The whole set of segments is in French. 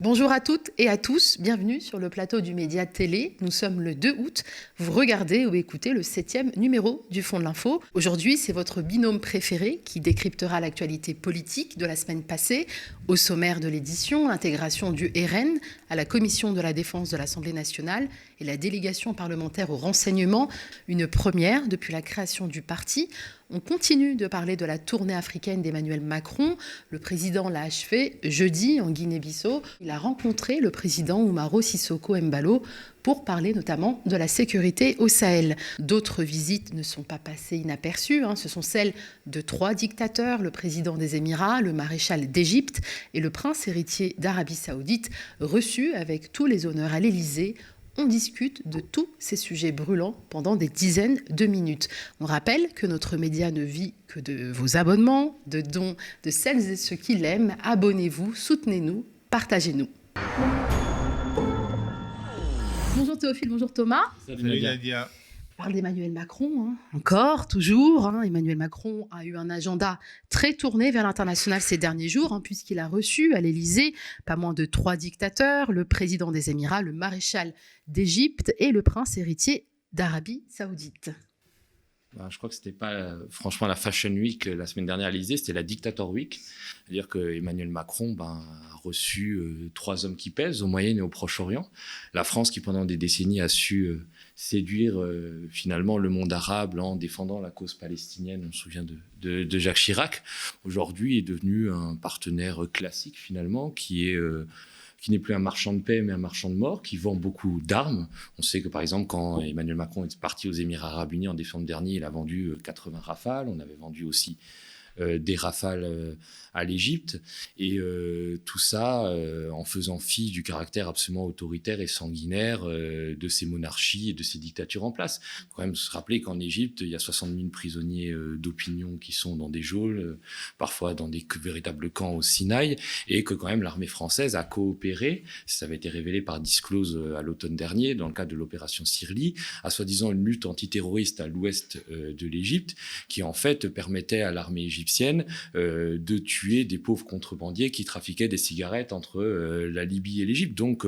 Bonjour à toutes et à tous, bienvenue sur le plateau du Média Télé. Nous sommes le 2 août, vous regardez ou écoutez le 7e numéro du Fond de l'Info. Aujourd'hui, c'est votre binôme préféré qui décryptera l'actualité politique de la semaine passée. Au sommaire de l'édition, l'intégration du RN à la Commission de la Défense de l'Assemblée nationale et la délégation parlementaire au renseignement, une première depuis la création du parti. On continue de parler de la tournée africaine d'Emmanuel Macron. Le président l'a achevé jeudi en Guinée-Bissau. Il a rencontré le président Umaro Sissoko Embalo pour parler notamment de la sécurité au Sahel. D'autres visites ne sont pas passées inaperçues. Ce sont celles de 3 dictateurs, le président des Émirats, le maréchal d'Égypte et le prince héritier d'Arabie Saoudite, reçus avec tous les honneurs à l'Élysée. On discute de tous ces sujets brûlants pendant des dizaines de minutes. On rappelle que notre média ne vit que de vos abonnements, de dons de celles et ceux qui l'aiment. Abonnez-vous, soutenez-nous, partagez-nous. Bonjour Théophile, bonjour Thomas. Salut Nadia. On parle d'Emmanuel Macron, encore, toujours. Emmanuel Macron a eu un agenda très tourné vers l'international ces derniers jours, puisqu'il a reçu à l'Élysée pas moins de 3 dictateurs, le président des Émirats, le maréchal d'Égypte et le prince héritier d'Arabie Saoudite. Je crois que c'était pas franchement la Fashion Week la semaine dernière à l'Élysée, c'était la Dictator Week. C'est-à-dire que Emmanuel Macron a reçu 3 hommes qui pèsent au Moyen et au Proche-Orient. La France qui pendant des décennies a su séduire finalement le monde arabe en défendant la cause palestinienne. On se souvient de Jacques Chirac. Aujourd'hui est devenu un partenaire classique finalement qui n'est plus un marchand de paix, mais un marchand de mort, qui vend beaucoup d'armes. On sait que, par exemple, quand Emmanuel Macron est parti aux Émirats arabes unis en décembre dernier, il a vendu 80 Rafales. On avait vendu aussi des Rafales à l'Égypte. Et tout ça en faisant fi du caractère absolument autoritaire et sanguinaire de ces monarchies et de ces dictatures en place. Il faut quand même se rappeler qu'en Égypte, il y a 60 000 prisonniers d'opinion qui sont dans des geôles, parfois dans des véritables camps au Sinaï, et que quand même l'armée française a coopéré, ça avait été révélé par Disclose à l'automne dernier, dans le cadre de l'opération Sirli, à soi-disant une lutte antiterroriste à l'ouest de l'Égypte, qui en fait permettait à l'armée égyptienne de tuer des pauvres contrebandiers qui trafiquaient des cigarettes entre la Libye et l'Égypte. Donc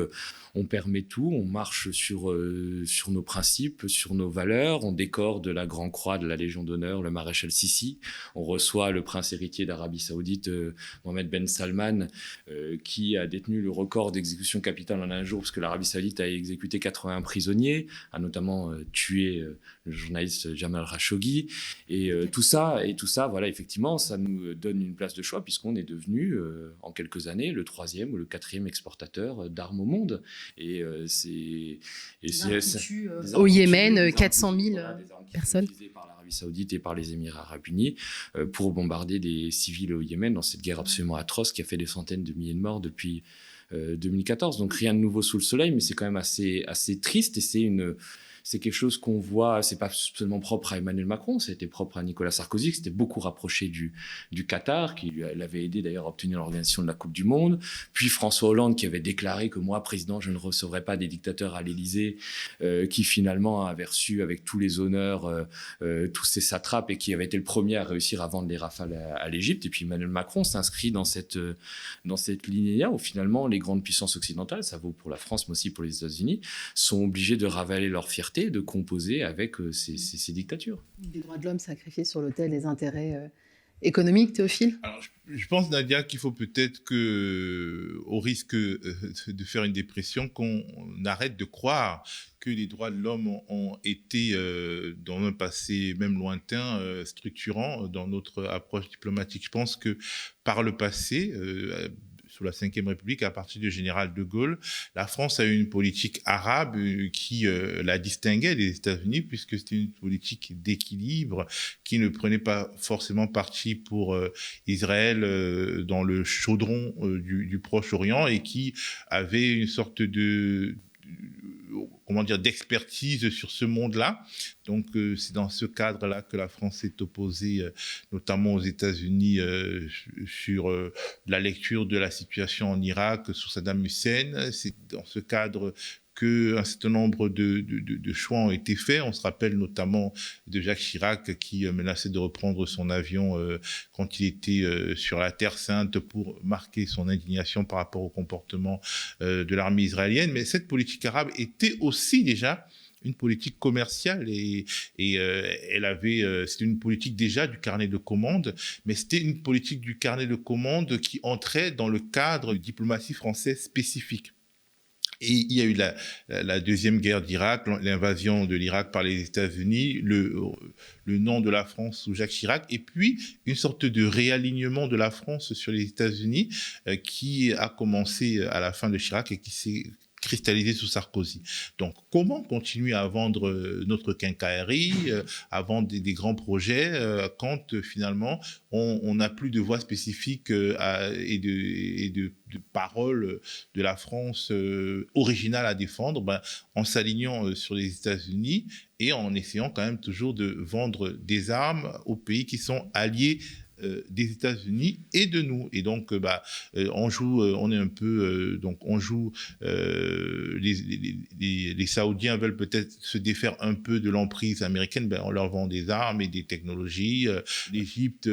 on permet tout, on marche sur nos principes, sur nos valeurs, on décore de la Grande Croix de la Légion d'honneur le maréchal Sissi, on reçoit le prince héritier d'Arabie Saoudite, Mohamed Ben Salman, qui a détenu le record d'exécution capitale en un jour, parce que l'Arabie Saoudite a exécuté 81 prisonniers, a notamment tué le journaliste Jamal Khashoggi, et tout ça, voilà, effectivement, ça nous donne une place de choix, puisqu'on est devenu, en quelques années, le 3e ou le 4e exportateur d'armes au monde. Et au Yémen, 400 000 personnes par l'Arabie Saoudite et par les Émirats arabes unis pour bombarder des civils au Yémen dans cette guerre absolument atroce qui a fait des centaines de milliers de morts depuis 2014. Donc rien de nouveau sous le soleil, mais c'est quand même assez triste, et c'est quelque chose qu'on voit, c'est pas seulement propre à Emmanuel Macron, c'était propre à Nicolas Sarkozy, qui s'était beaucoup rapproché du Qatar, qui l'avait aidé d'ailleurs à obtenir l'organisation de la Coupe du Monde, puis François Hollande qui avait déclaré que moi, président, je ne recevrai pas des dictateurs à l'Élysée, qui finalement avait reçu avec tous les honneurs tous ces satrapes, et qui avait été le premier à réussir à vendre les Rafales à l'Égypte. Et puis Emmanuel Macron s'inscrit dans cette lignée-là, où finalement les grandes puissances occidentales, ça vaut pour la France mais aussi pour les États-Unis, sont obligées de ravaler leur fierté, de composer avec ces dictatures. Des droits de l'homme sacrifiés sur l'autel des intérêts économiques, Théophile ? Alors, je pense, Nadia, qu'il faut peut-être au risque de faire une dépression, qu'on arrête de croire que les droits de l'homme ont été, dans un passé même lointain, structurants dans notre approche diplomatique. Je pense que par le passé, sous la Ve République, à partir du général de Gaulle, la France a eu une politique arabe qui la distinguait des États-Unis, puisque c'était une politique d'équilibre qui ne prenait pas forcément parti pour Israël dans le chaudron du Proche-Orient, et qui avait une sorte d'expertise sur ce monde-là. Donc, c'est dans ce cadre-là que la France s'est opposée, notamment aux États-Unis, sur la lecture de la situation en Irak sous Saddam Hussein. C'est dans ce cadre qu'un certain nombre de choix ont été faits. On se rappelle notamment de Jacques Chirac qui menaçait de reprendre son avion quand il était sur la Terre Sainte pour marquer son indignation par rapport au comportement de l'armée israélienne. Mais cette politique arabe était aussi déjà une politique commerciale et elle avait, c'était une politique déjà du carnet de commandes, mais c'était une politique du carnet de commandes qui entrait dans le cadre de diplomatie française spécifique. Et il y a eu la deuxième guerre d'Irak, l'invasion de l'Irak par les États-Unis, le nom de la France sous Jacques Chirac, et puis une sorte de réalignement de la France sur les États-Unis qui a commencé à la fin de Chirac et qui s'est cristallisé sous Sarkozy. Donc, comment continuer à vendre notre quincaillerie, à vendre des grands projets quand finalement on n'a plus de voix spécifique et de paroles de la France originale à défendre, en s'alignant sur les États-Unis et en essayant quand même toujours de vendre des armes aux pays qui sont alliés des États-Unis et de nous. Et donc, on joue, on est un peu, donc on joue. Les Saoudiens veulent peut-être se défaire un peu de l'emprise américaine. On leur vend des armes et des technologies. L'Égypte,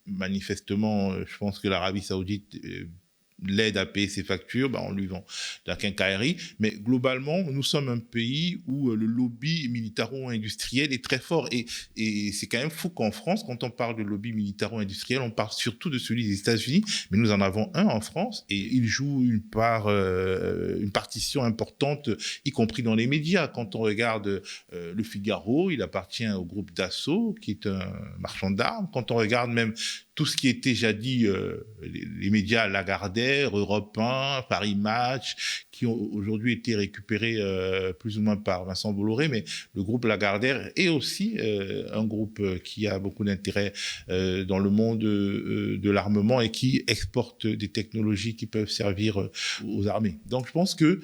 manifestement, je pense que l'Arabie Saoudite l'aide à payer ses factures, on lui vend de la quincaillerie. Mais globalement, nous sommes un pays où le lobby militaro-industriel est très fort. Et c'est quand même fou qu'en France, quand on parle de lobby militaro-industriel, on parle surtout de celui des États-Unis, mais nous en avons un en France et il joue une partition importante, y compris dans les médias. Quand on regarde Le Figaro, il appartient au groupe Dassault, qui est un marchand d'armes. Quand on regarde même tout ce qui était jadis les médias Lagardère, Europe 1, Paris Match, qui ont aujourd'hui été récupérés plus ou moins par Vincent Bolloré, mais le groupe Lagardère est aussi un groupe qui a beaucoup d'intérêt dans le monde de l'armement et qui exporte des technologies qui peuvent servir aux armées. Donc je pense que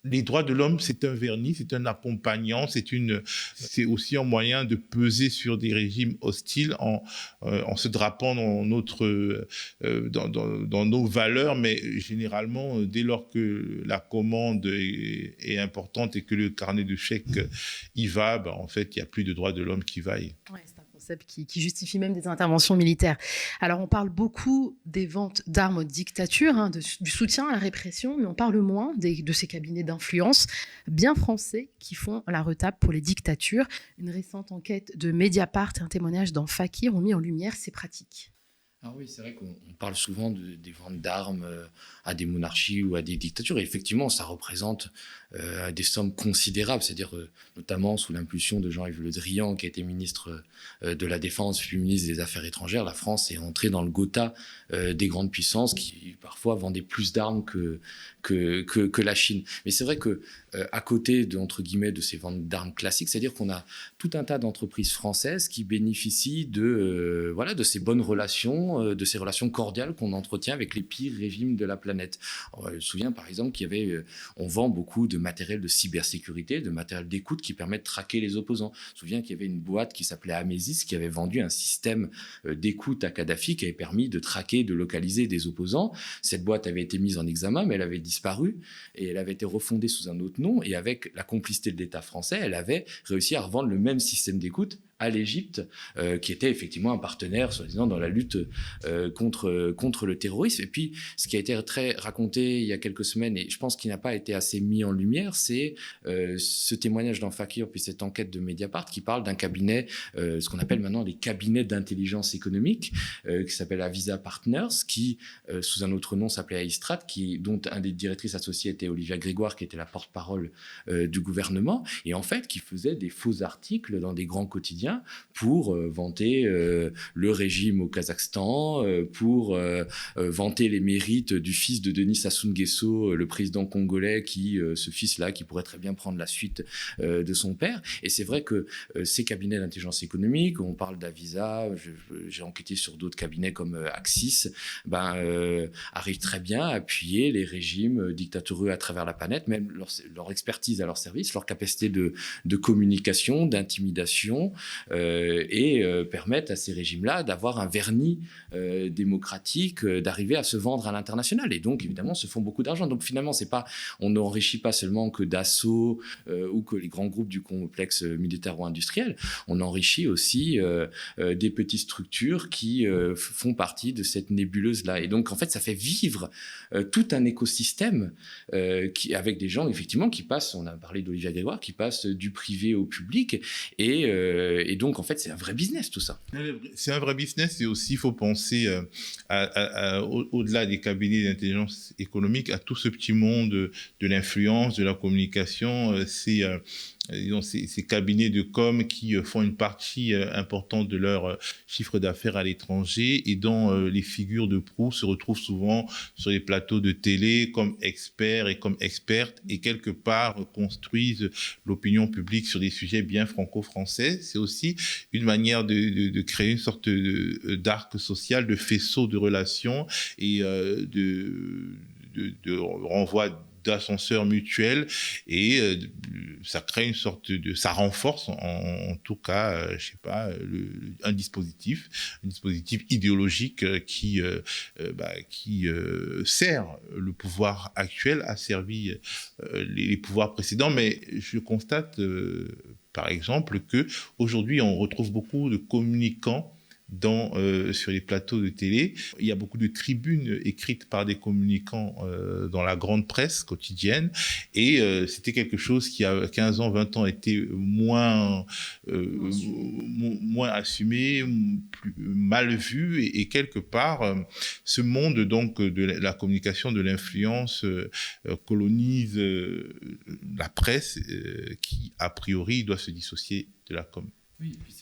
les droits de l'homme, c'est un vernis, c'est un accompagnant, c'est aussi un moyen de peser sur des régimes hostiles en se drapant dans nos valeurs, mais généralement, dès lors que la commande est importante et que le carnet de chèques y va, en fait, il n'y a plus de droits de l'homme qui vaillent. Ouais, c'est un concept qui justifie même des interventions militaires. Alors, on parle beaucoup des ventes d'armes aux dictatures, du soutien à la répression, mais on parle moins de ces cabinets d'influence bien français qui font la retape pour les dictatures. Une récente enquête de Mediapart et un témoignage dans Fakir ont mis en lumière ces pratiques. Ah oui, c'est vrai qu'on parle souvent des ventes d'armes à des monarchies ou à des dictatures. Et effectivement, ça représente des sommes considérables, c'est-à-dire notamment sous l'impulsion de Jean-Yves Le Drian, qui a été ministre de la Défense, puis ministre des Affaires étrangères. La France est entrée dans le Gotha des grandes puissances qui parfois vendaient plus d'armes que la Chine. Mais c'est vrai que à côté entre guillemets de ces ventes d'armes classiques, c'est-à-dire qu'on a tout un tas d'entreprises françaises qui bénéficient de ces bonnes relations, de ces relations cordiales qu'on entretient avec les pires régimes de la planète. Je me souviens par exemple on vend beaucoup de matériel de cybersécurité, de matériel d'écoute qui permet de traquer les opposants. Je me souviens qu'il y avait une boîte qui s'appelait Amesis qui avait vendu un système d'écoute à Kadhafi qui avait permis de traquer, de localiser des opposants. Cette boîte avait été mise en examen, mais elle avait disparu et elle avait été refondée sous un autre nom. Et avec la complicité de l'État français, elle avait réussi à revendre le même système d'écoute à l'Égypte, qui était effectivement un partenaire, soi-disant, dans la lutte contre le terrorisme. Et puis, ce qui a été très raconté il y a quelques semaines, et je pense qu'il n'a pas été assez mis en lumière, c'est ce témoignage dans Fakir, puis cette enquête de Mediapart, qui parle d'un cabinet, ce qu'on appelle maintenant les cabinets d'intelligence économique, qui s'appelle Avisa Partners, qui, sous un autre nom, s'appelait Aistrat, dont un des directrices associées était Olivia Grégoire, qui était la porte-parole du gouvernement, et en fait, qui faisait des faux articles dans des grands quotidiens pour vanter le régime au Kazakhstan, pour vanter les mérites du fils de Denis Sassou Nguesso, le président congolais, ce fils-là, qui pourrait très bien prendre la suite de son père. Et c'est vrai que ces cabinets d'intelligence économique, on parle d'Avisa, j'ai enquêté sur d'autres cabinets comme Axis, arrivent très bien à appuyer les régimes dictatoriaux à travers la planète, même leur expertise à leur service, leur capacité de communication, d'intimidation, et permettent à ces régimes-là d'avoir un vernis démocratique, d'arriver à se vendre à l'international. Et donc, évidemment, se font beaucoup d'argent. Donc, finalement, on n'enrichit pas seulement que Dassault ou que les grands groupes du complexe militaro-industriel. On enrichit aussi des petites structures qui font partie de cette nébuleuse-là. Et donc, en fait, ça fait vivre tout un écosystème avec des gens, effectivement, qui passent, on a parlé d'Olivia Grégoire, qui passent du privé au public. Et donc, en fait, c'est un vrai business, tout ça. C'est un vrai business, et aussi, il faut penser au-delà des cabinets d'intelligence économique, à tout ce petit monde de l'influence, de la communication, ces cabinets de com qui font une partie importante de leur chiffre d'affaires à l'étranger, et dont les figures de proue se retrouvent souvent sur les plateaux de télé comme experts et comme expertes, et quelque part construisent l'opinion publique sur des sujets bien franco-français. C'est aussi une manière de créer une sorte d'arc social, de faisceau de relations et de renvoi d'ascenseur mutuel, et ça crée une sorte ça renforce en tout cas, je sais pas, un dispositif idéologique qui sert le pouvoir actuel, a servi les pouvoirs précédents. Mais je constate par exemple que aujourd'hui on retrouve beaucoup de communicants sur les plateaux de télé. Il y a beaucoup de tribunes écrites par des communicants dans la grande presse quotidienne, et c'était quelque chose qui, a 15 ans, 20 ans, était moins assumé, plus mal vu, et quelque part, ce monde donc de la communication, de l'influence colonise la presse, qui, a priori, doit se dissocier de la com. Oui, et puis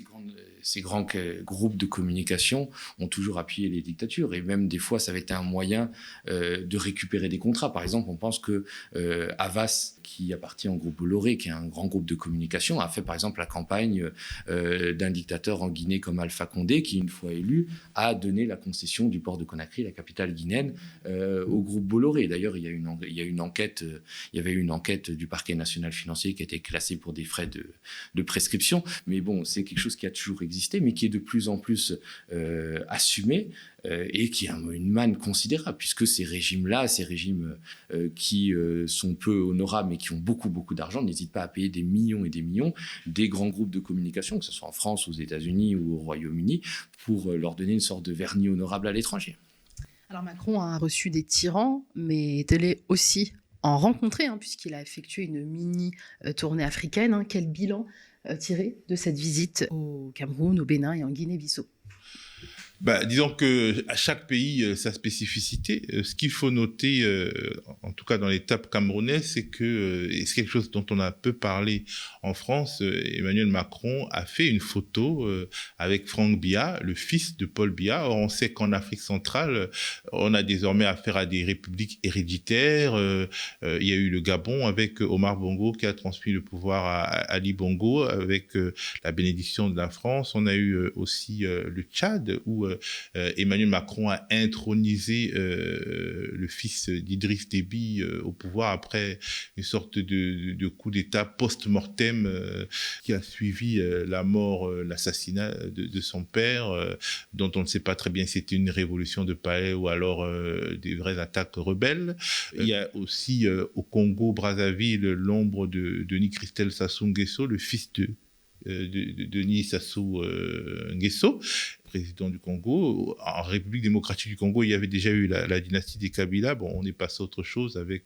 ces grands groupes de communication ont toujours appuyé les dictatures, et même des fois ça avait été un moyen de récupérer des contrats. Par exemple, on pense que Havas, qui appartient au groupe Bolloré, qui est un grand groupe de communication, a fait par exemple la campagne d'un dictateur en Guinée comme Alpha Condé, qui, une fois élu, a donné la concession du port de Conakry, la capitale guinéenne, au groupe Bolloré. D'ailleurs, il y avait une enquête du parquet national financier qui a été classée pour des frais de prescription. Mais bon, c'est quelque chose qui a toujours existé, mais qui est de plus en plus assumé, et qui a une manne considérable, puisque ces régimes qui sont peu honorables, mais qui ont beaucoup, beaucoup d'argent, n'hésitent pas à payer des millions et des millions des grands groupes de communication, que ce soit en France, aux États-Unis ou au Royaume-Uni, pour leur donner une sorte de vernis honorable à l'étranger. Alors Macron a reçu des tyrans, mais est allé aussi en rencontrer, puisqu'il a effectué une mini tournée africaine. Quel bilan tirer de cette visite au Cameroun, au Bénin et en Guinée-Bissau? Disons que à chaque pays sa spécificité. Ce qu'il faut noter, en tout cas dans l'étape camerounaise, c'est que, et c'est quelque chose dont on a peu parlé en France, Emmanuel Macron a fait une photo avec Franck Biya, le fils de Paul Biya. Or, on sait qu'en Afrique centrale, on a désormais affaire à des républiques héréditaires. Il y a eu le Gabon avec Omar Bongo qui a transmis le pouvoir à Ali Bongo avec la bénédiction de la France. On a eu aussi le Tchad, où Emmanuel Macron a intronisé le fils d'Idriss Déby au pouvoir après une sorte de coup d'État post-mortem qui a suivi la mort, l'assassinat de son père, dont on ne sait pas très bien si c'était une révolution de palais ou alors des vraies attaques rebelles. Il y a aussi au Congo-Brazzaville l'ombre de Denis Christel Sassou Nguesso, le fils de Denis Sassou Nguesso, président du Congo. En République démocratique du Congo, il y avait déjà eu la dynastie des Kabila. Bon, on est passé à autre chose avec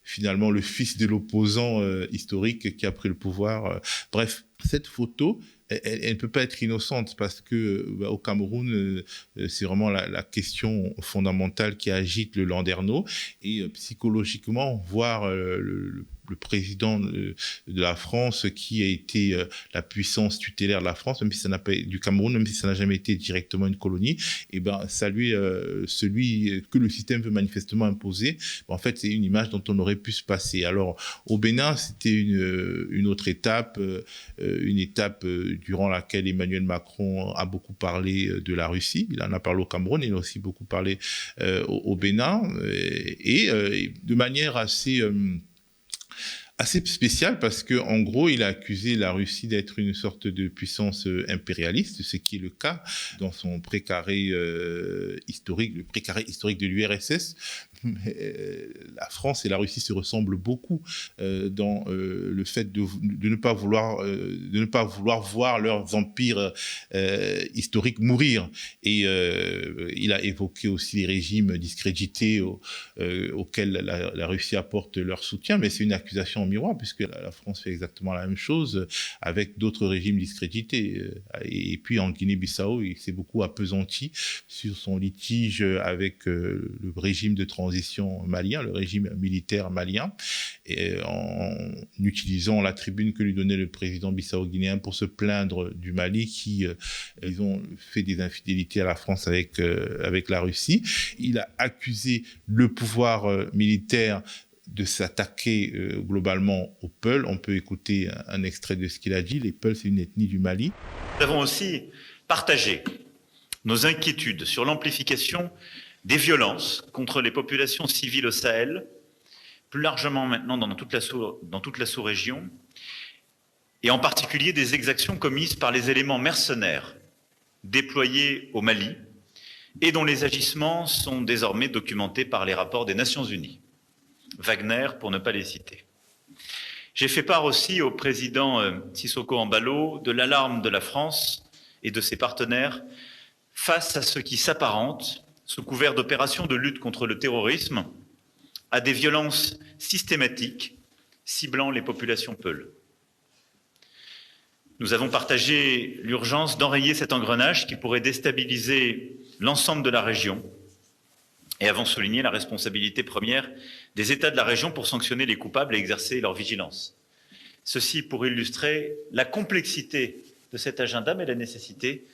finalement le fils de l'opposant historique qui a pris le pouvoir. Bref, cette photo, elle ne peut pas être innocente, parce que au Cameroun, c'est vraiment la question fondamentale qui agite le landerneau. Et psychologiquement, voir le président de la France, qui a été la puissance tutélaire de la France, même si ça n'a pas du Cameroun, même si ça n'a jamais été directement une colonie, saluer celui que le système veut manifestement imposer, en fait, c'est une image dont on aurait pu se passer. Alors, au Bénin, c'était une autre étape, durant laquelle Emmanuel Macron a beaucoup parlé de la Russie. Il en a parlé au Cameroun, il a aussi beaucoup parlé au Bénin, et de manière assez assez spécial parce que en gros, il a accusé la Russie d'être une sorte de puissance impérialiste, ce qui est le cas dans son précaré historique, le précaré historique de l'URSS. La France et la Russie se ressemblent beaucoup dans le fait de ne pas vouloir voir leurs empires historiques mourir. Et il a évoqué aussi les régimes discrédités auxquels la Russie apporte leur soutien, mais c'est une accusation en miroir puisque la France fait exactement la même chose avec d'autres régimes discrédités. Et puis en Guinée-Bissau, il s'est beaucoup appesanti sur son litige avec le régime de transition malien, le régime militaire malien, et en utilisant la tribune que lui donnait le président bissau-guinéen pour se plaindre du Mali qui, ils ont fait des infidélités à la France avec la Russie. Il a accusé le pouvoir militaire de s'attaquer globalement aux Peuls. On peut écouter un extrait de ce qu'il a dit. Les Peuls, c'est une ethnie du Mali. Nous avons aussi partagé nos inquiétudes sur l'amplification des violences contre les populations civiles au Sahel, plus largement maintenant dans toute la sous-région, et en particulier des exactions commises par les éléments mercenaires déployés au Mali et dont les agissements sont désormais documentés par les rapports des Nations Unies. Wagner, pour ne pas les citer. J'ai fait part aussi au président Sissoko Embalo de l'alarme de la France et de ses partenaires face à ce qui s'apparente, sous couvert d'opérations de lutte contre le terrorisme, à des violences systématiques ciblant les populations peules. Nous avons partagé l'urgence d'enrayer cet engrenage qui pourrait déstabiliser l'ensemble de la région et avons souligné la responsabilité première des États de la région pour sanctionner les coupables et exercer leur vigilance. Ceci pour illustrer la complexité de cet agenda, mais la nécessité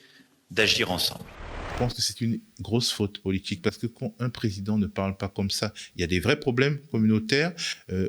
d'agir ensemble. Je pense que c'est une grosse faute politique parce que quand un président ne parle pas comme ça, il y a des vrais problèmes communautaires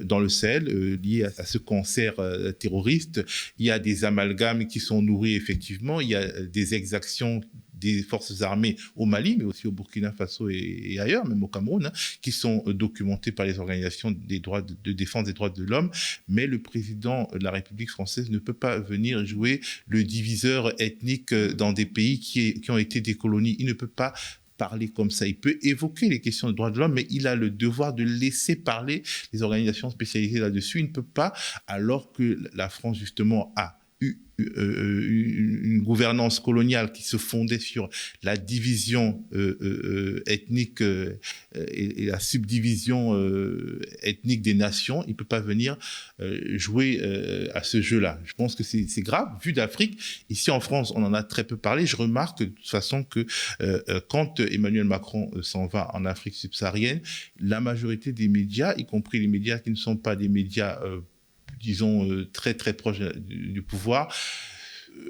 dans le Sahel liés à ce cancer terroriste. Il y a des amalgames qui sont nourris effectivement. Il y a des exactions des forces armées au Mali, mais aussi au Burkina Faso et ailleurs, même au Cameroun, qui sont documentées par les organisations de défense des droits de l'homme. Mais le président de la République française ne peut pas venir jouer le diviseur ethnique dans des pays qui ont été décolonisés. Il ne peut pas parler comme ça. Il peut évoquer les questions de droits de l'homme, mais il a le devoir de laisser parler les organisations spécialisées là-dessus. Il ne peut pas, alors que la France, justement, a une gouvernance coloniale qui se fondait sur la division ethnique et la subdivision ethnique des nations, il ne peut pas venir jouer à ce jeu-là. Je pense que c'est grave. Vu d'Afrique, ici en France, on en a très peu parlé. Je remarque de toute façon que quand Emmanuel Macron s'en va en Afrique subsaharienne, la majorité des médias, y compris les médias qui ne sont pas des médias disons, très très proche du pouvoir,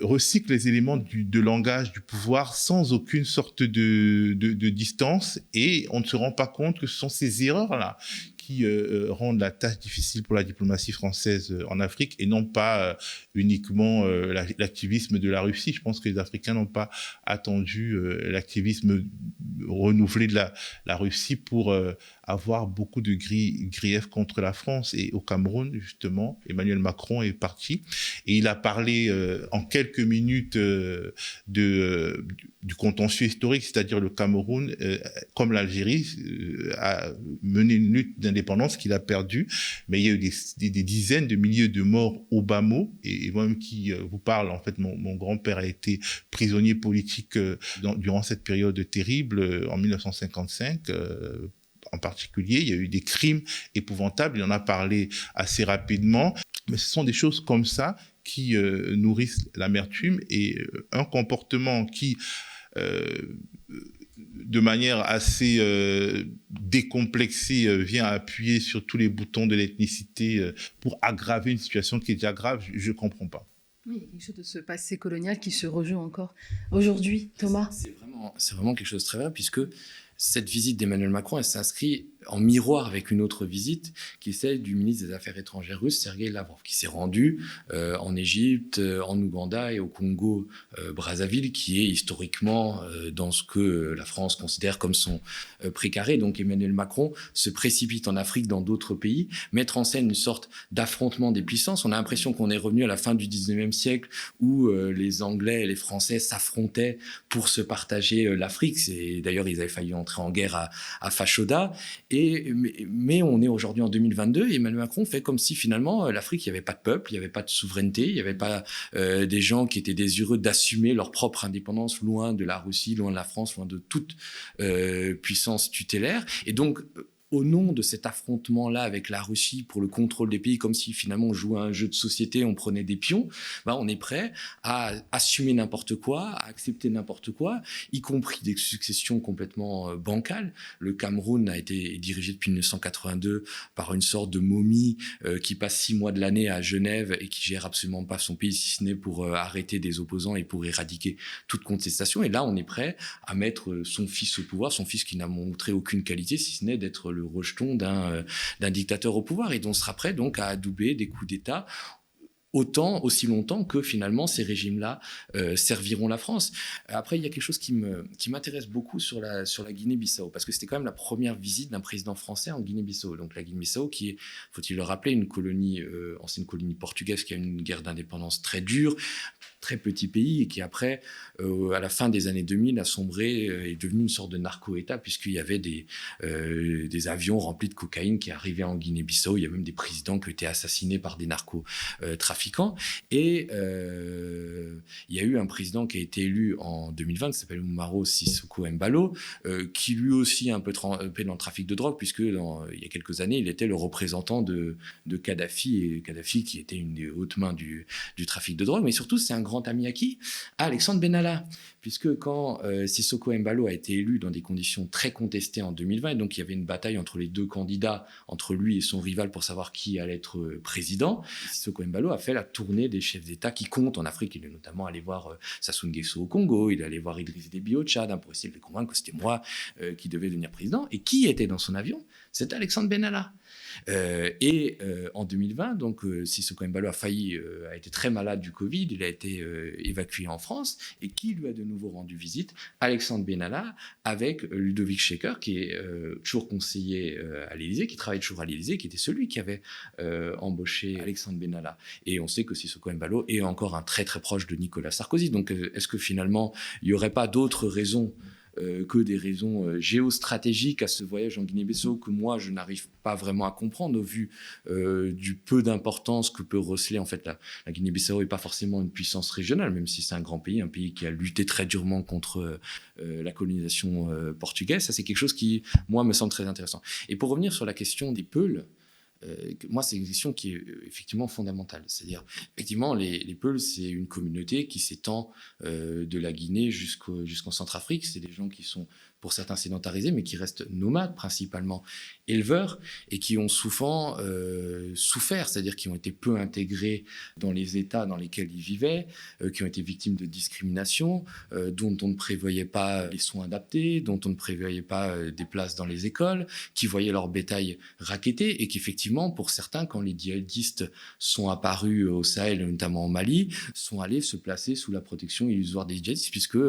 recycle les éléments de langage du pouvoir sans aucune sorte de distance, et on ne se rend pas compte que ce sont ces erreurs-là qui rendent la tâche difficile pour la diplomatie française en Afrique, et non pas uniquement l'activisme de la Russie. Je pense que les Africains n'ont pas attendu l'activisme renouvelé de la Russie pour avoir beaucoup de griefs contre la France. Et au Cameroun, justement, Emmanuel Macron est parti et il a parlé en quelques minutes du contentieux historique, c'est-à-dire le Cameroun, comme l'Algérie, a mené une lutte d'indépendance qu'il a perdue, mais il y a eu des dizaines de milliers de morts au bas mot. Et moi-même qui vous parle, en fait, mon grand-père a été prisonnier politique durant cette période terrible, en 1955, en particulier. Il y a eu des crimes épouvantables, il en a parlé assez rapidement, mais ce sont des choses comme ça qui nourrissent l'amertume, et un comportement qui, de manière assez décomplexée, vient appuyer sur tous les boutons de l'ethnicité pour aggraver une situation qui est déjà grave, je ne comprends pas. Oui, il y a quelque chose de ce passé colonial qui se rejoue encore aujourd'hui. Thomas ? C'est vraiment quelque chose de très vrai, puisque cette visite d'Emmanuel Macron, elle s'inscrit en miroir avec une autre visite qui est celle du ministre des Affaires étrangères russe, Sergueï Lavrov, qui s'est rendu en Égypte, en Ouganda et au Congo Brazzaville, qui est historiquement dans ce que la France considère comme son précaré. Donc Emmanuel Macron se précipite en Afrique, dans d'autres pays, mettre en scène une sorte d'affrontement des puissances. On a l'impression qu'on est revenu à la fin du 19e siècle où les Anglais et les Français s'affrontaient pour se partager l'Afrique. D'ailleurs, ils avaient failli entrer en guerre à Fashoda. Mais on est aujourd'hui en 2022 et Emmanuel Macron fait comme si finalement l'Afrique, il n'y avait pas de peuple, il n'y avait pas de souveraineté, il n'y avait pas des gens qui étaient désireux d'assumer leur propre indépendance loin de la Russie, loin de la France, loin de toute puissance tutélaire. Et donc, au nom de cet affrontement-là avec la Russie pour le contrôle des pays, comme si finalement on jouait à un jeu de société, on prenait des pions, on est prêt à assumer n'importe quoi, à accepter n'importe quoi, y compris des successions complètement bancales. Le Cameroun a été dirigé depuis 1982 par une sorte de momie qui passe 6 mois de l'année à Genève et qui gère absolument pas son pays, si ce n'est pour arrêter des opposants et pour éradiquer toute contestation. Et là, on est prêt à mettre son fils au pouvoir, son fils qui n'a montré aucune qualité, si ce n'est d'être le rejeton d'un dictateur au pouvoir, et on sera prêt donc à adouber des coups d'État aussi longtemps que finalement ces régimes-là serviront la France. Après, il y a quelque chose qui m'intéresse beaucoup sur la Guinée-Bissau, parce que c'était quand même la première visite d'un président français en Guinée-Bissau. Donc la Guinée-Bissau, qui est, faut-il le rappeler, une colonie, ancienne colonie portugaise, qui a eu une guerre d'indépendance très dure, très petit pays, et qui après, à la fin des années 2000, a sombré, est devenu une sorte de narco-État, puisqu'il y avait des avions remplis de cocaïne qui arrivaient en Guinée-Bissau. Il y a même des présidents qui ont été assassinés par des narco-trafiquants. Et il y a eu un président qui a été élu en 2020, qui s'appelle Umaro Sissoco Embalo, qui lui aussi a un peu trempé dans le trafic de drogue, puisque il y a quelques années, il était le représentant de Kadhafi, et Kadhafi qui était une des hautes mains du trafic de drogue. Mais surtout, c'est un grand ami à qui ? À Alexandre Benalla, puisque quand Sissoko Embalo a été élu dans des conditions très contestées en 2020, et donc il y avait une bataille entre les deux candidats, entre lui et son rival pour savoir qui allait être président, Sissoko Embalo a fait la tournée des chefs d'État qui comptent en Afrique. Il est notamment allé voir Sassou Nguesso au Congo, il est allé voir Idriss Déby au Tchad, pour essayer de les convaincre que c'était moi qui devais devenir président. Et qui était dans son avion ? C'était Alexandre Benalla. En 2020, donc Sissoko Embalo a été très malade du Covid, il a été évacué en France, et qui lui a de nouveau rendu visite ? Alexandre Benalla, avec Ludovic Schecker, qui est toujours conseiller à l'Élysée, qui travaille toujours à l'Élysée, qui était celui qui avait embauché Alexandre Benalla. Et on sait que Sissoko Embalo est encore un très très proche de Nicolas Sarkozy. Donc est-ce que finalement il n'y aurait pas d'autres raisons que des raisons géostratégiques à ce voyage en Guinée-Bissau que moi je n'arrive pas vraiment à comprendre au vu du peu d'importance que peut receler en fait la Guinée-Bissau n'est pas forcément une puissance régionale, même si c'est un grand pays, un pays qui a lutté très durement contre la colonisation portugaise. Ça, c'est quelque chose qui moi me semble très intéressant. Et pour revenir sur la question des Peuls, moi, c'est une question qui est effectivement fondamentale. C'est-à-dire, effectivement, les Peuls, c'est une communauté qui s'étend de la Guinée jusqu'en Centrafrique. C'est des gens qui sont, pour certains, sédentarisés, mais qui restent nomades, principalement éleveurs, et qui ont souvent souffert, c'est-à-dire qui ont été peu intégrés dans les États dans lesquels ils vivaient, qui ont été victimes de discrimination, dont on ne prévoyait pas les soins adaptés, dont on ne prévoyait pas des places dans les écoles, qui voyaient leur bétail racketté, et qu'effectivement, pour certains, quand les djihadistes sont apparus au Sahel, notamment au Mali, sont allés se placer sous la protection illusoire des djihadistes, puisque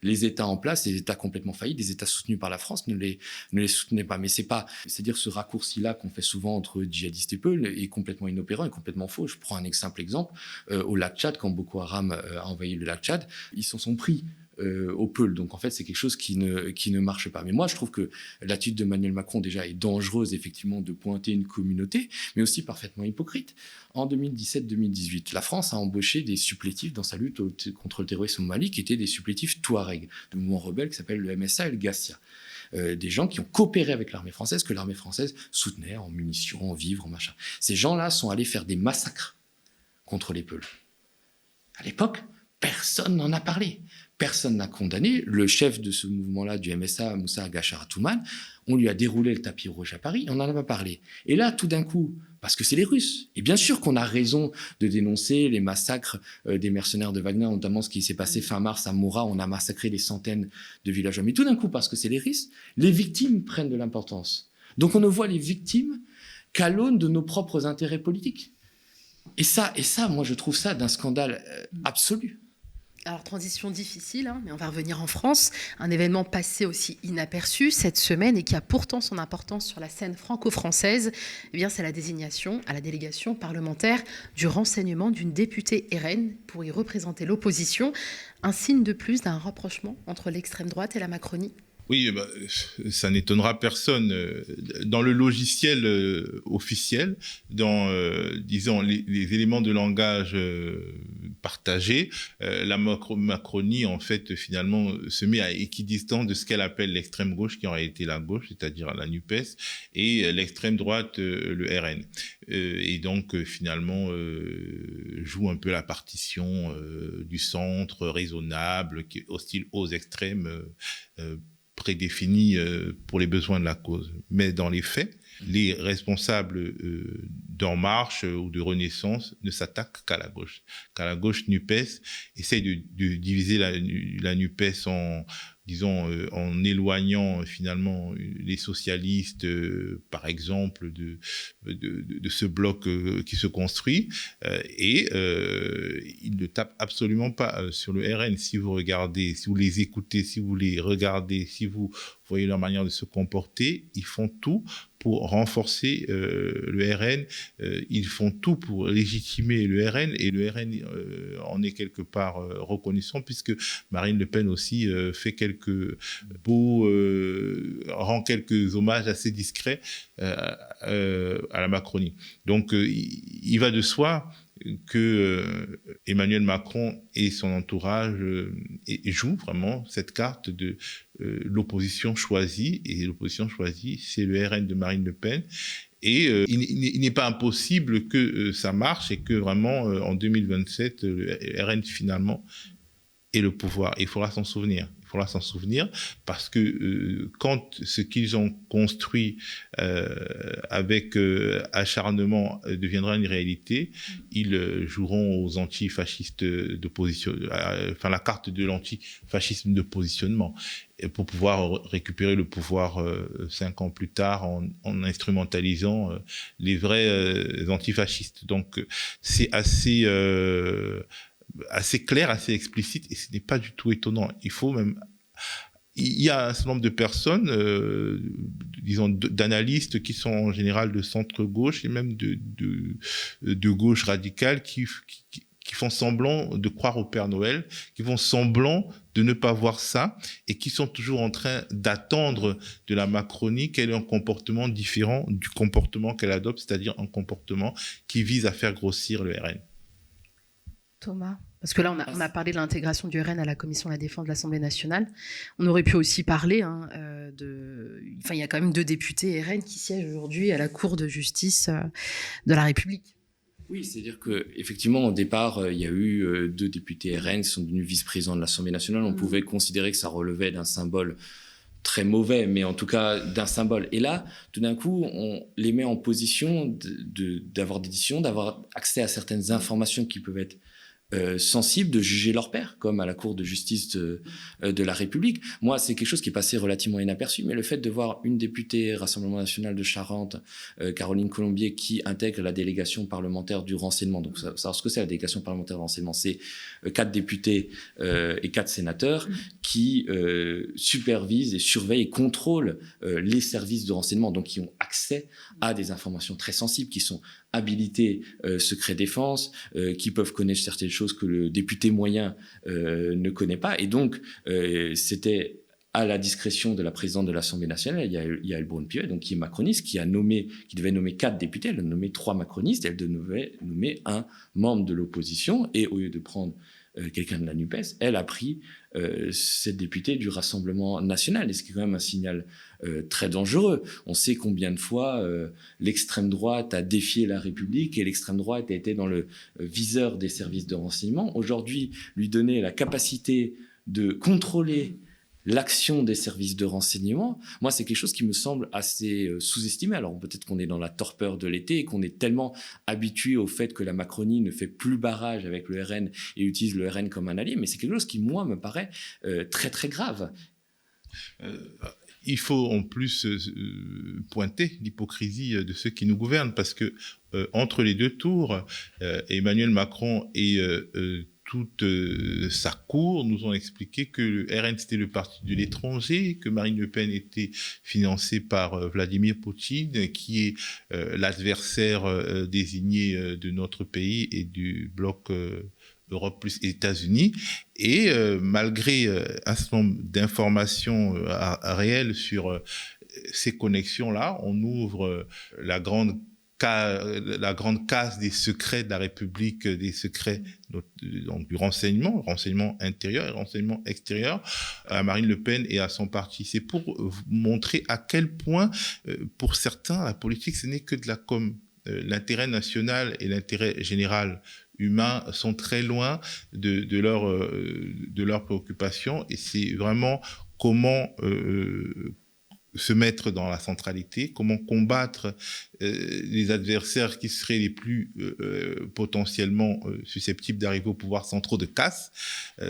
les États en place, les États complètement faillis, des États soutenus par la France, ne les soutenaient pas. Mais c'est-à-dire ce raccourci-là qu'on fait souvent entre djihadistes et Peuls est complètement inopérant et complètement faux. Je prends un simple exemple. Au lac Tchad, quand Boko Haram a envahi le lac Tchad, ils s'en sont pris aux Peuls. Donc en fait, c'est quelque chose qui ne marche pas. Mais moi, je trouve que l'attitude d'Emmanuel Macron déjà est dangereuse, effectivement, de pointer une communauté, mais aussi parfaitement hypocrite. En 2017-2018, la France a embauché des supplétifs dans sa lutte contre le terrorisme au Mali, qui étaient des supplétifs Touareg, de mouvement rebelle qui s'appelle le MSA et le Gassia. Des gens qui ont coopéré avec l'armée française, que l'armée française soutenait en munitions, en vivres, en machin. Ces gens-là sont allés faire des massacres contre les Peuls. À l'époque, personne n'en a parlé. Personne n'a condamné. Le chef de ce mouvement-là, du MSA, Moussa Agha-Charatouman, on lui a déroulé le tapis rouge à Paris, on n'en a pas parlé. Et là, tout d'un coup, parce que c'est les Russes, et bien sûr qu'on a raison de dénoncer les massacres des mercenaires de Wagner, notamment ce qui s'est passé fin mars à Moura, on a massacré des centaines de villageois. Mais tout d'un coup, parce que c'est les Russes, les victimes prennent de l'importance. Donc on ne voit les victimes qu'à l'aune de nos propres intérêts politiques. Et ça, moi, je trouve ça d'un scandale absolu. Alors, transition difficile, mais on va revenir en France. Un événement passé aussi inaperçu cette semaine et qui a pourtant son importance sur la scène franco-française, c'est la désignation à la délégation parlementaire du renseignement d'une députée RN pour y représenter l'opposition. Un signe de plus d'un rapprochement entre l'extrême droite et la Macronie. Oui, ça n'étonnera personne. Dans le logiciel officiel, dans, disons, les éléments de langage partagés, la Macronie, en fait, finalement, se met à équidistance de ce qu'elle appelle l'extrême gauche, qui en réalité la gauche, c'est-à-dire la NUPES, et l'extrême droite, le RN. Et donc, finalement, joue un peu la partition du centre raisonnable, qui est hostile aux extrêmes, prédéfinis pour les besoins de la cause. Mais dans les faits, les responsables d'En Marche ou de Renaissance ne s'attaquent qu'à la gauche. Qu'à la gauche, NUPES essaye de diviser la NUPES en éloignant finalement les socialistes, par exemple, de ce bloc qui se construit, et ils ne tapent absolument pas sur le RN. Si vous regardez, si vous les écoutez, si vous les regardez, si vous voyez leur manière de se comporter, ils font tout pour renforcer le RN, ils font tout pour légitimer le RN, et le RN en est quelque part reconnaissant, puisque Marine Le Pen aussi rend quelques hommages assez discrets à la Macronie. Donc il va de soi que Emmanuel Macron et son entourage jouent vraiment cette carte de l'opposition choisie, et l'opposition choisie, c'est le RN de Marine Le Pen. Et il n'est pas impossible que ça marche et que vraiment, en 2027, le RN finalement ait le pouvoir. Il faudra s'en souvenir. Il faudra s'en souvenir parce que quand ce qu'ils ont construit avec acharnement deviendra une réalité, ils joueront aux antifascistes d'opposition, enfin la carte de l'antifascisme de positionnement, pour pouvoir récupérer le pouvoir 5 ans plus tard en instrumentalisant les vrais antifascistes. Donc c'est assez clair, assez explicite, et ce n'est pas du tout étonnant. Il y a un certain nombre de personnes, disons d'analystes, qui sont en général de centre-gauche et même de gauche radicale, qui font semblant de croire au Père Noël, qui font semblant de ne pas voir ça, et qui sont toujours en train d'attendre de la Macronie qu'elle ait un comportement différent du comportement qu'elle adopte, c'est-à-dire un comportement qui vise à faire grossir le RN. Thomas, parce que là, on a parlé de l'intégration du RN à la Commission de la Défense de l'Assemblée nationale. On aurait pu aussi parler il y a quand même 2 députés RN qui siègent aujourd'hui à la Cour de justice de la République. Oui, c'est-à-dire qu'effectivement, au départ, il y a eu 2 députés RN qui sont devenus vice-présidents de l'Assemblée nationale. On pouvait considérer que ça relevait d'un symbole très mauvais, mais en tout cas d'un symbole. Et là, tout d'un coup, on les met en position d'avoir des décisions, d'avoir accès à certaines informations qui peuvent être sensibles, de juger leur père, comme à la Cour de justice de la République. Moi, c'est quelque chose qui est passé relativement inaperçu, mais le fait de voir une députée Rassemblement national de Charente, Caroline Colombier, qui intègre la délégation parlementaire du renseignement. Donc, savoir ce que c'est la délégation parlementaire du renseignement, c'est 4 députés et 4 sénateurs qui supervisent et surveillent et contrôlent les services de renseignement, donc qui ont accès à des informations très sensibles, qui sont habilités secret défense, qui peuvent connaître certaines choses que le député moyen ne connaît pas. Et donc, c'était à la discrétion de la présidente de l'Assemblée nationale, Yaël Braun-Pivet, donc qui est macroniste, qui devait nommer 4 députés. Elle a nommé 3 macronistes, elle devait nommer un membre de l'opposition, et au lieu de prendre quelqu'un de la NUPES, elle a pris cette députée du Rassemblement national, et ce qui est quand même un signal très dangereux. On sait combien de fois l'extrême droite a défié la République, et l'extrême droite a été dans le viseur des services de renseignement. Aujourd'hui, lui donner la capacité de contrôler l'action des services de renseignement, moi, c'est quelque chose qui me semble assez sous-estimé. Alors, peut-être qu'on est dans la torpeur de l'été et qu'on est tellement habitué au fait que la Macronie ne fait plus barrage avec le RN et utilise le RN comme un allié, mais c'est quelque chose qui, moi, me paraît très, très grave. il faut en plus pointer l'hypocrisie de ceux qui nous gouvernent, parce que entre les deux tours, Emmanuel Macron et toute sa cour nous ont expliqué que le RN c'était le parti de l'étranger, que Marine Le Pen était financée par Vladimir Poutine, qui est l'adversaire désigné de notre pays et du bloc Europe plus États-Unis. Et malgré un certain nombre d'informations réelles sur ces connexions-là, on ouvre la grande case des secrets de la République, des secrets donc du renseignement intérieur et renseignement extérieur à Marine Le Pen et à son parti. C'est pour montrer à quel point, pour certains, la politique, ce n'est que de la com. L'intérêt national et l'intérêt général humain sont très loin de leurs préoccupations, et c'est vraiment comment se mettre dans la centralité, comment combattre les adversaires qui seraient les plus potentiellement susceptibles d'arriver au pouvoir sans trop de casse.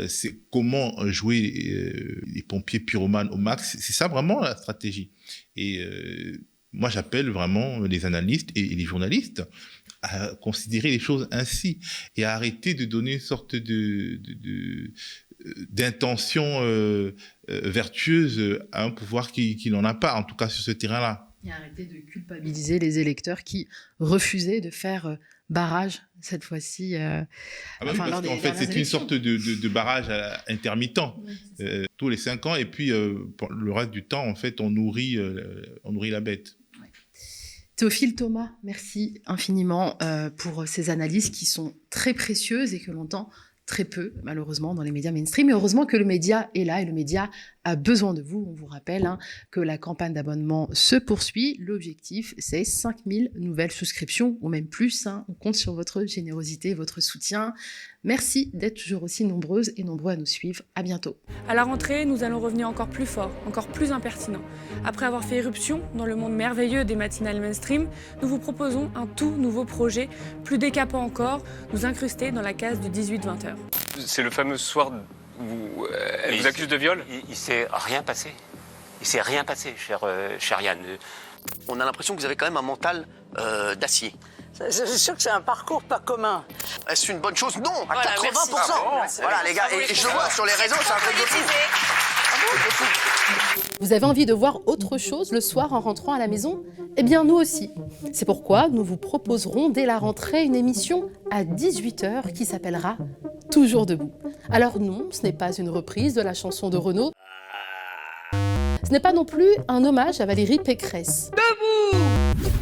C'est comment jouer les pompiers pyromanes au max. C'est ça vraiment la stratégie. Et moi, j'appelle vraiment les analystes et les journalistes à considérer les choses ainsi et à arrêter de donner une sorte d'intention vertueuse à un pouvoir qui n'en a pas, en tout cas sur ce terrain-là. Et arrêter de culpabiliser les électeurs qui refusaient de faire barrage cette fois-ci. Parce qu'en fait, c'est une sorte de barrage intermittent, tous les 5 ans, et puis le reste du temps, en fait, on nourrit la bête. Théophile Thomas, merci infiniment pour ces analyses qui sont très précieuses et que l'on entend très peu, malheureusement, dans les médias mainstream. Mais heureusement que le média est là et le média a besoin de vous. On vous rappelle que la campagne d'abonnement se poursuit. L'objectif, c'est 5000 nouvelles souscriptions, ou même plus. On compte sur votre générosité, votre soutien. Merci d'être toujours aussi nombreuses et nombreux à nous suivre. À bientôt. À la rentrée, nous allons revenir encore plus fort, encore plus impertinent. Après avoir fait éruption dans le monde merveilleux des matinales mainstream, nous vous proposons un tout nouveau projet, plus décapant encore, nous incruster dans la case du 18-20h. C'est le fameux soir où elle vous accuse de viol ? Il s'est rien passé. Il s'est rien passé, cher Yann. On a l'impression que vous avez quand même un mental d'acier. C'est sûr que c'est un parcours pas commun. Est-ce une bonne chose? Non, à voilà, 80%. Voilà, les gars, et je le vois sur les réseaux, c'est un truc de fou. Vous avez envie de voir autre chose le soir en rentrant à la maison? Eh bien, nous aussi. C'est pourquoi nous vous proposerons dès la rentrée une émission à 18h qui s'appellera Toujours debout. Alors non, ce n'est pas une reprise de la chanson de Renaud. Ce n'est pas non plus un hommage à Valérie Pécresse. Debout!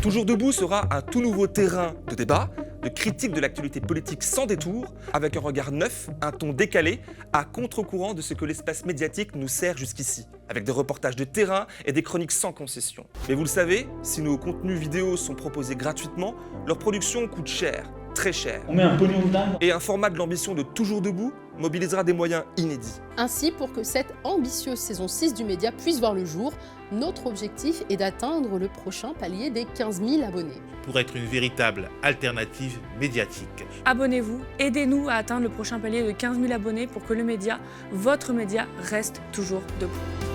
Toujours debout sera un tout nouveau terrain de débat, de critique de l'actualité politique sans détour, avec un regard neuf, un ton décalé, à contre-courant de ce que l'espace médiatique nous sert jusqu'ici, avec des reportages de terrain et des chroniques sans concession. Mais vous le savez, si nos contenus vidéo sont proposés gratuitement, leur production coûte cher, très cher. On met un pognon dedans. Et un format de l'ambition de Toujours debout mobilisera des moyens inédits. Ainsi, pour que cette ambitieuse saison 6 du média puisse voir le jour, notre objectif est d'atteindre le prochain palier des 15 000 abonnés. Pour être une véritable alternative médiatique. Abonnez-vous, aidez-nous à atteindre le prochain palier de 15 000 abonnés pour que le média, votre média, reste toujours debout.